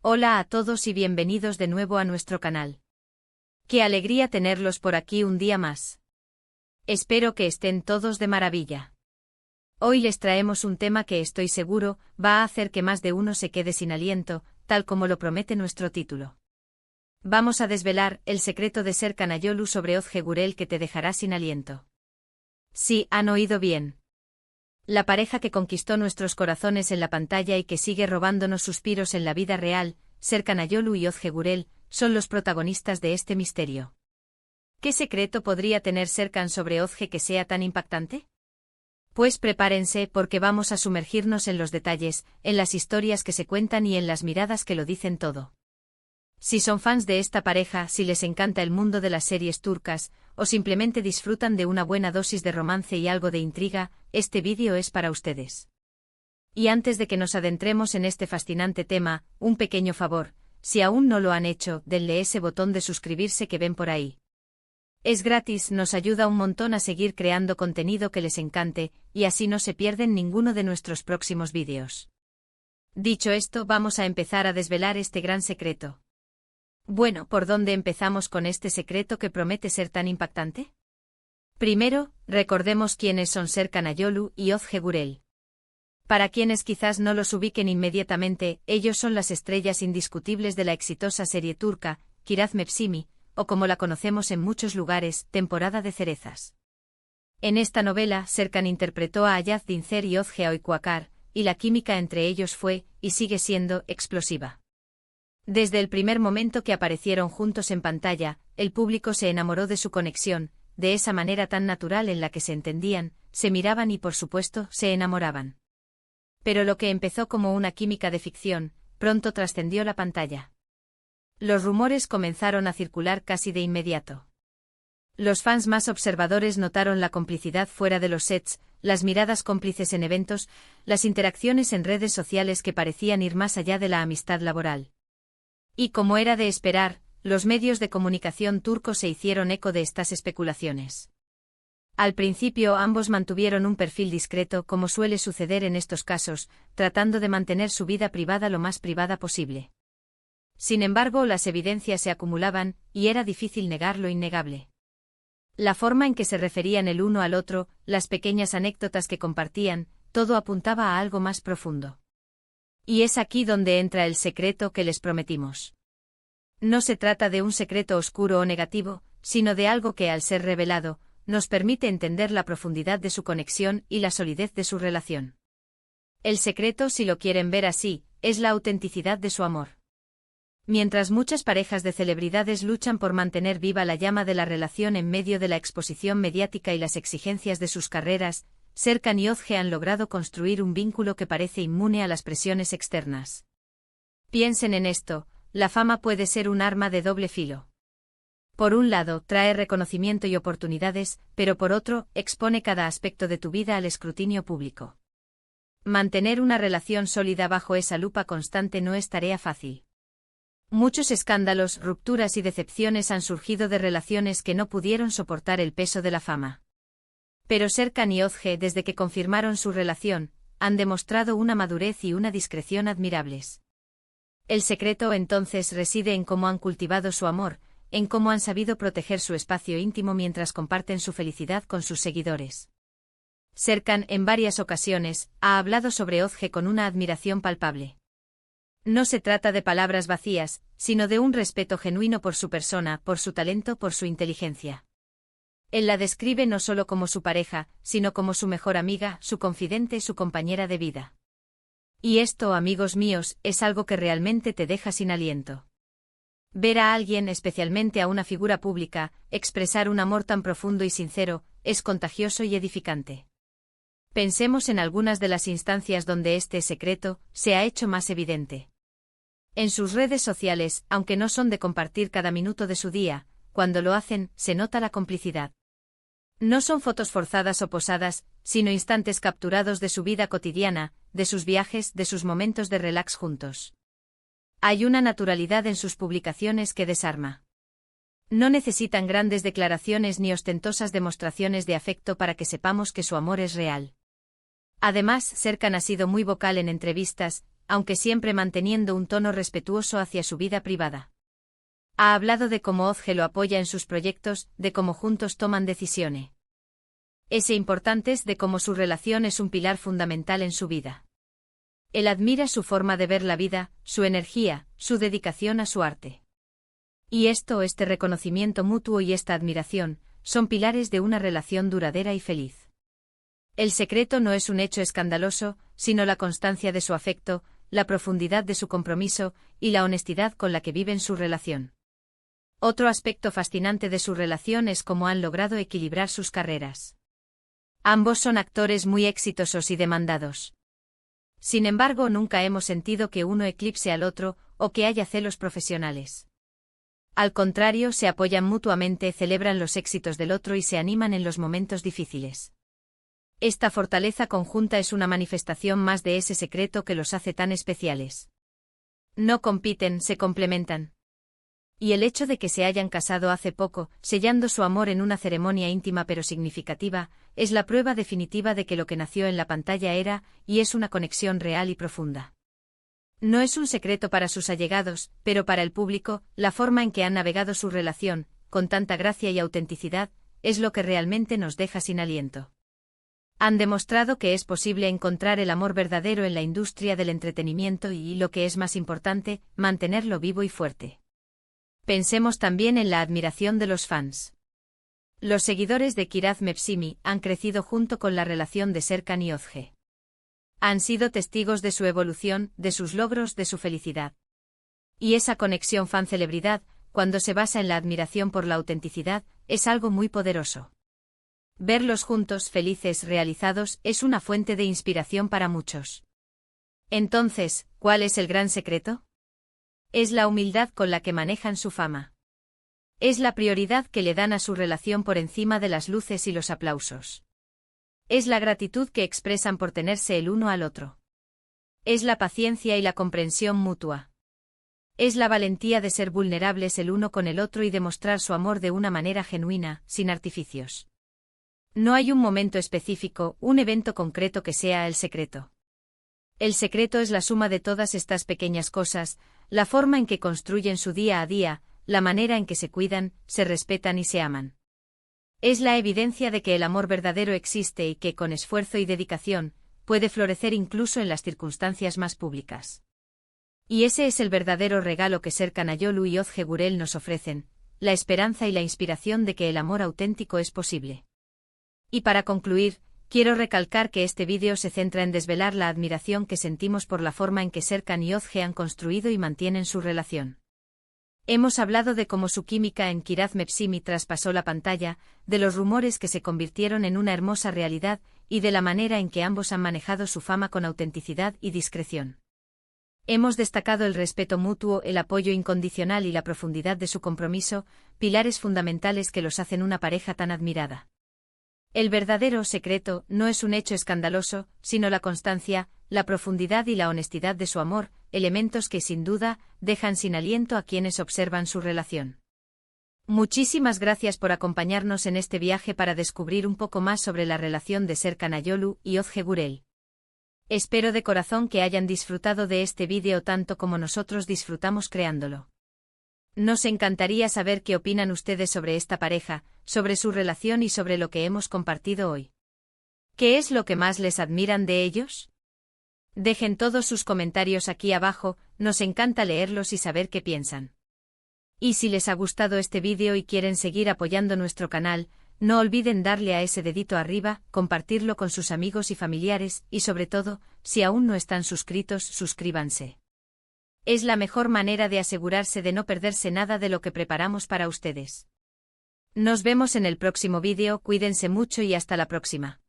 Hola a todos y bienvenidos de nuevo a nuestro canal. Qué alegría tenerlos por aquí un día más. Espero que estén todos de maravilla. Hoy les traemos un tema que estoy seguro va a hacer que más de uno se quede sin aliento, tal como lo promete nuestro título. Vamos a desvelar el secreto de Serkan Ayolu sobre Özge Gürel que te dejará sin aliento. Sí, han oído bien. La pareja que conquistó nuestros corazones en la pantalla y que sigue robándonos suspiros en la vida real, Serkan Ayolu y Özge Gürel, son los protagonistas de este misterio. ¿Qué secreto podría tener Serkan sobre Özge que sea tan impactante? Pues prepárense porque vamos a sumergirnos en los detalles, en las historias que se cuentan y en las miradas que lo dicen todo. Si son fans de esta pareja, si les encanta el mundo de las series turcas, o simplemente disfrutan de una buena dosis de romance y algo de intriga, este vídeo es para ustedes. Y antes de que nos adentremos en este fascinante tema, un pequeño favor, si aún no lo han hecho, denle ese botón de suscribirse que ven por ahí. Es gratis, nos ayuda un montón a seguir creando contenido que les encante, y así no se pierden ninguno de nuestros próximos vídeos. Dicho esto, vamos a empezar a desvelar este gran secreto. Bueno, ¿por dónde empezamos con este secreto que promete ser tan impactante? Primero, recordemos quiénes son Serkan Ayolu y Özge Gürel. Para quienes quizás no los ubiquen inmediatamente, ellos son las estrellas indiscutibles de la exitosa serie turca, Kiraz Mevsimi, o como la conocemos en muchos lugares, Temporada de Cerezas. En esta novela, Serkan interpretó a Ayaz Dincer y Özge a Oykuakar, y la química entre ellos fue, y sigue siendo, explosiva. Desde el primer momento que aparecieron juntos en pantalla, el público se enamoró de su conexión, de esa manera tan natural en la que se entendían, se miraban y por supuesto, se enamoraban. Pero lo que empezó como una química de ficción, pronto trascendió la pantalla. Los rumores comenzaron a circular casi de inmediato. Los fans más observadores notaron la complicidad fuera de los sets, las miradas cómplices en eventos, las interacciones en redes sociales que parecían ir más allá de la amistad laboral. Y como era de esperar, los medios de comunicación turcos se hicieron eco de estas especulaciones. Al principio ambos mantuvieron un perfil discreto como suele suceder en estos casos, tratando de mantener su vida privada lo más privada posible. Sin embargo, las evidencias se acumulaban, y era difícil negar lo innegable. La forma en que se referían el uno al otro, las pequeñas anécdotas que compartían, todo apuntaba a algo más profundo. Y es aquí donde entra el secreto que les prometimos. No se trata de un secreto oscuro o negativo, sino de algo que, al ser revelado, nos permite entender la profundidad de su conexión y la solidez de su relación. El secreto, si lo quieren ver así, es la autenticidad de su amor. Mientras muchas parejas de celebridades luchan por mantener viva la llama de la relación en medio de la exposición mediática y las exigencias de sus carreras, Serkan y Özge han logrado construir un vínculo que parece inmune a las presiones externas. Piensen en esto, la fama puede ser un arma de doble filo. Por un lado, trae reconocimiento y oportunidades, pero por otro, expone cada aspecto de tu vida al escrutinio público. Mantener una relación sólida bajo esa lupa constante no es tarea fácil. Muchos escándalos, rupturas y decepciones han surgido de relaciones que no pudieron soportar el peso de la fama. Pero Serkan y Özge, desde que confirmaron su relación, han demostrado una madurez y una discreción admirables. El secreto entonces reside en cómo han cultivado su amor, en cómo han sabido proteger su espacio íntimo mientras comparten su felicidad con sus seguidores. Serkan, en varias ocasiones, ha hablado sobre Özge con una admiración palpable. No se trata de palabras vacías, sino de un respeto genuino por su persona, por su talento, por su inteligencia. Él la describe no solo como su pareja, sino como su mejor amiga, su confidente, su compañera de vida. Y esto, amigos míos, es algo que realmente te deja sin aliento. Ver a alguien, especialmente a una figura pública, expresar un amor tan profundo y sincero, es contagioso y edificante. Pensemos en algunas de las instancias donde este secreto se ha hecho más evidente. En sus redes sociales, aunque no son de compartir cada minuto de su día, cuando lo hacen, se nota la complicidad. No son fotos forzadas o posadas, sino instantes capturados de su vida cotidiana, de sus viajes, de sus momentos de relax juntos. Hay una naturalidad en sus publicaciones que desarma. No necesitan grandes declaraciones ni ostentosas demostraciones de afecto para que sepamos que su amor es real. Además, Serkan ha sido muy vocal en entrevistas, aunque siempre manteniendo un tono respetuoso hacia su vida privada. Ha hablado de cómo Ozge lo apoya en sus proyectos, de cómo juntos toman decisiones. Importantes de cómo su relación es un pilar fundamental en su vida. Él admira su forma de ver la vida, su energía, su dedicación a su arte. Y este reconocimiento mutuo y esta admiración, son pilares de una relación duradera y feliz. El secreto no es un hecho escandaloso, sino la constancia de su afecto, la profundidad de su compromiso, y la honestidad con la que viven su relación. Otro aspecto fascinante de su relación es cómo han logrado equilibrar sus carreras. Ambos son actores muy exitosos y demandados. Sin embargo, nunca hemos sentido que uno eclipse al otro, o que haya celos profesionales. Al contrario, se apoyan mutuamente, celebran los éxitos del otro y se animan en los momentos difíciles. Esta fortaleza conjunta es una manifestación más de ese secreto que los hace tan especiales. No compiten, se complementan. Y el hecho de que se hayan casado hace poco, sellando su amor en una ceremonia íntima pero significativa, es la prueba definitiva de que lo que nació en la pantalla era, y es una conexión real y profunda. No es un secreto para sus allegados, pero para el público, la forma en que han navegado su relación, con tanta gracia y autenticidad, es lo que realmente nos deja sin aliento. Han demostrado que es posible encontrar el amor verdadero en la industria del entretenimiento y, lo que es más importante, mantenerlo vivo y fuerte. Pensemos también en la admiración de los fans. Los seguidores de Kiraz Mepsimi han crecido junto con la relación de Serkan y Ozge. Han sido testigos de su evolución, de sus logros, de su felicidad. Y esa conexión fan-celebridad, cuando se basa en la admiración por la autenticidad, es algo muy poderoso. Verlos juntos, felices, realizados, es una fuente de inspiración para muchos. Entonces, ¿cuál es el gran secreto? Es la humildad con la que manejan su fama. Es la prioridad que le dan a su relación por encima de las luces y los aplausos. Es la gratitud que expresan por tenerse el uno al otro. Es la paciencia y la comprensión mutua. Es la valentía de ser vulnerables el uno con el otro y demostrar su amor de una manera genuina, sin artificios. No hay un momento específico, un evento concreto que sea el secreto. El secreto es la suma de todas estas pequeñas cosas, la forma en que construyen su día a día, la manera en que se cuidan, se respetan y se aman. Es la evidencia de que el amor verdadero existe y que, con esfuerzo y dedicación, puede florecer incluso en las circunstancias más públicas. Y ese es el verdadero regalo que Serkan Ayolu y Ozge Gurel nos ofrecen, la esperanza y la inspiración de que el amor auténtico es posible. Y para concluir, quiero recalcar que este vídeo se centra en desvelar la admiración que sentimos por la forma en que Serkan y Ozge han construido y mantienen su relación. Hemos hablado de cómo su química en Kiraz Mepsimi traspasó la pantalla, de los rumores que se convirtieron en una hermosa realidad, y de la manera en que ambos han manejado su fama con autenticidad y discreción. Hemos destacado el respeto mutuo, el apoyo incondicional y la profundidad de su compromiso, pilares fundamentales que los hacen una pareja tan admirada. El verdadero secreto no es un hecho escandaloso, sino la constancia, la profundidad y la honestidad de su amor, elementos que sin duda dejan sin aliento a quienes observan su relación. Muchísimas gracias por acompañarnos en este viaje para descubrir un poco más sobre la relación de Serkan Ayolu y Ozge Gurel. Espero de corazón que hayan disfrutado de este vídeo tanto como nosotros disfrutamos creándolo. Nos encantaría saber qué opinan ustedes sobre esta pareja, sobre su relación y sobre lo que hemos compartido hoy. ¿Qué es lo que más les admiran de ellos? Dejen todos sus comentarios aquí abajo, nos encanta leerlos y saber qué piensan. Y si les ha gustado este vídeo y quieren seguir apoyando nuestro canal, no olviden darle a ese dedito arriba, compartirlo con sus amigos y familiares, y sobre todo, si aún no están suscritos, suscríbanse. Es la mejor manera de asegurarse de no perderse nada de lo que preparamos para ustedes. Nos vemos en el próximo vídeo, cuídense mucho y hasta la próxima.